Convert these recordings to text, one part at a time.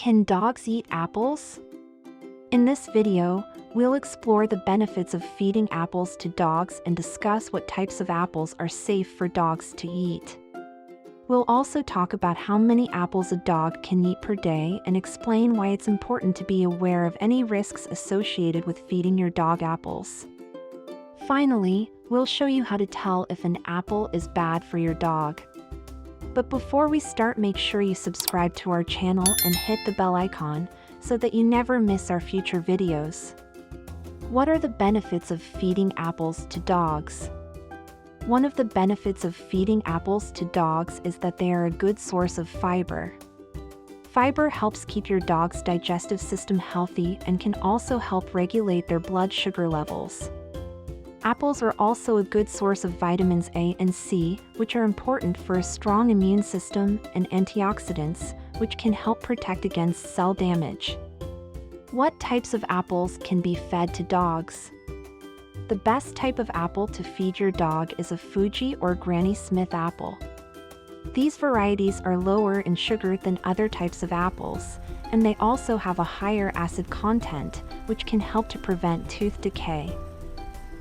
Can dogs eat apples? In this video, we'll explore the benefits of feeding apples to dogs and discuss what types of apples are safe for dogs to eat. We'll also talk about how many apples a dog can eat per day and explain why it's important to be aware of any risks associated with feeding your dog apples. Finally, we'll show you how to tell if an apple is bad for your dog. But before we start, make sure you subscribe to our channel and hit the bell icon so that you never miss our future videos. What are the benefits of feeding apples to dogs? One of the benefits of feeding apples to dogs is that they are a good source of fiber. Fiber helps keep your dog's digestive system healthy and can also help regulate their blood sugar levels. Apples are also a good source of vitamins A and C, which are important for a strong immune system, and antioxidants, which can help protect against cell damage. What types of apples can be fed to dogs? The best type of apple to feed your dog is a Fuji or Granny Smith apple. These varieties are lower in sugar than other types of apples, and they also have a higher acid content, which can help to prevent tooth decay.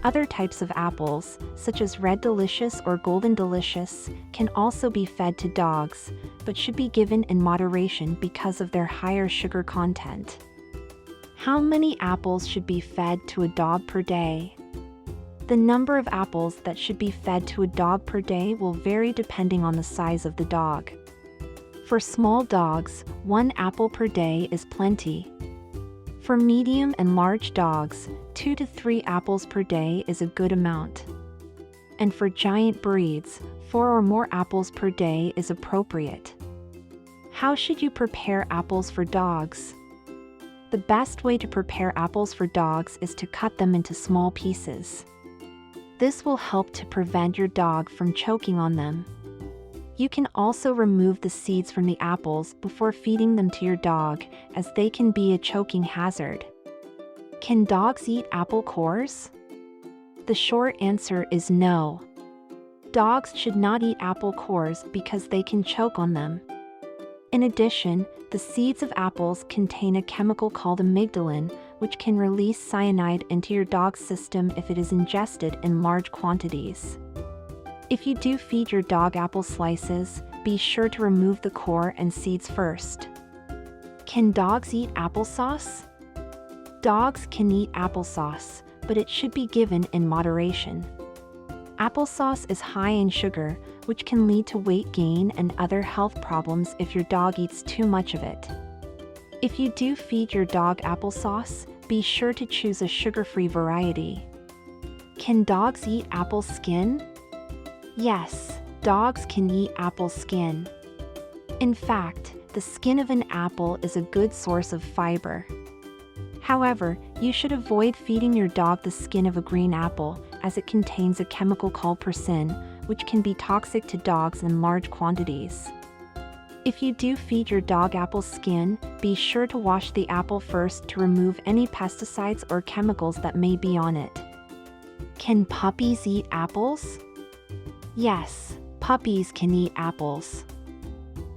Other types of apples, such as Red Delicious or Golden Delicious, can also be fed to dogs, but should be given in moderation because of their higher sugar content. How many apples should be fed to a dog per day? The number of apples that should be fed to a dog per day will vary depending on the size of the dog. For small dogs, 1 apple per day is plenty. For medium and large dogs, 2 to 3 apples per day is a good amount. And for giant breeds, 4 or more apples per day is appropriate. How should you prepare apples for dogs? The best way to prepare apples for dogs is to cut them into small pieces. This will help to prevent your dog from choking on them. You can also remove the seeds from the apples before feeding them to your dog, as they can be a choking hazard. Can dogs eat apple cores? The short answer is no. Dogs should not eat apple cores because they can choke on them. In addition, the seeds of apples contain a chemical called amygdalin, which can release cyanide into your dog's system if it is ingested in large quantities. If you do feed your dog apple slices, be sure to remove the core and seeds first. Can dogs eat applesauce? Dogs can eat applesauce, but it should be given in moderation. Applesauce is high in sugar, which can lead to weight gain and other health problems if your dog eats too much of it. If you do feed your dog applesauce, be sure to choose a sugar-free variety. Can dogs eat apple skin? Yes, dogs can eat apple skin. In fact, the skin of an apple is a good source of fiber. However, you should avoid feeding your dog the skin of a green apple, as it contains a chemical called persin, which can be toxic to dogs in large quantities. If you do feed your dog apple skin, be sure to wash the apple first to remove any pesticides or chemicals that may be on it. Can puppies eat apples? Yes, puppies can eat apples.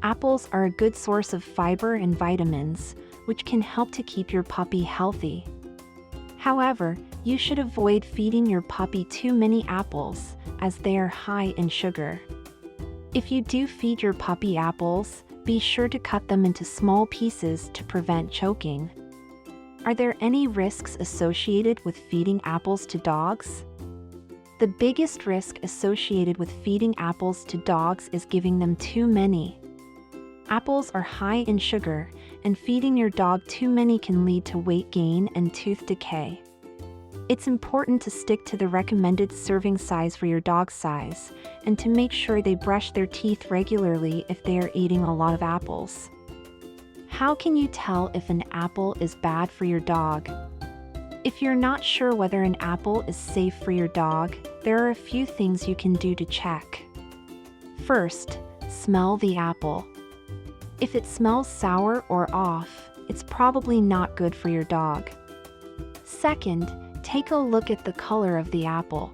Apples are a good source of fiber and vitamins, which can help to keep your puppy healthy. However, you should avoid feeding your puppy too many apples, as they are high in sugar. If you do feed your puppy apples, be sure to cut them into small pieces to prevent choking. Are there any risks associated with feeding apples to dogs? The biggest risk associated with feeding apples to dogs is giving them too many. Apples are high in sugar, and feeding your dog too many can lead to weight gain and tooth decay. It's important to stick to the recommended serving size for your dog's size, and to make sure they brush their teeth regularly if they are eating a lot of apples. How can you tell if an apple is bad for your dog? If you're not sure whether an apple is safe for your dog, there are a few things you can do to check. First, smell the apple. If it smells sour or off, it's probably not good for your dog. Second, take a look at the color of the apple.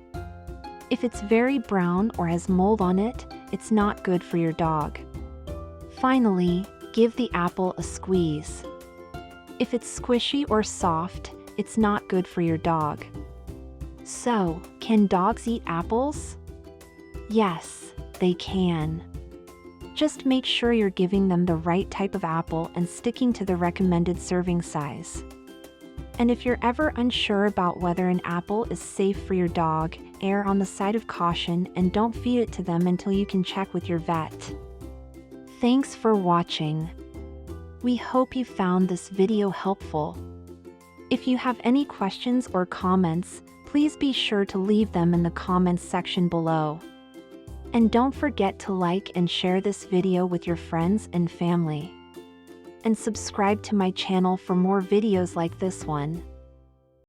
If it's very brown or has mold on it, it's not good for your dog. Finally, Give the apple a squeeze. If it's squishy or soft, it's not good for your dog. So, can dogs eat apples? Yes, they can. Just make sure you're giving them the right type of apple and sticking to the recommended serving size. And if you're ever unsure about whether an apple is safe for your dog, err on the side of caution and don't feed it to them until you can check with your vet. Thanks for watching. We hope you found this video helpful. If you have any questions or comments, please be sure to leave them in the comments section below. And don't forget to like and share this video with your friends and family. And subscribe to my channel for more videos like this one.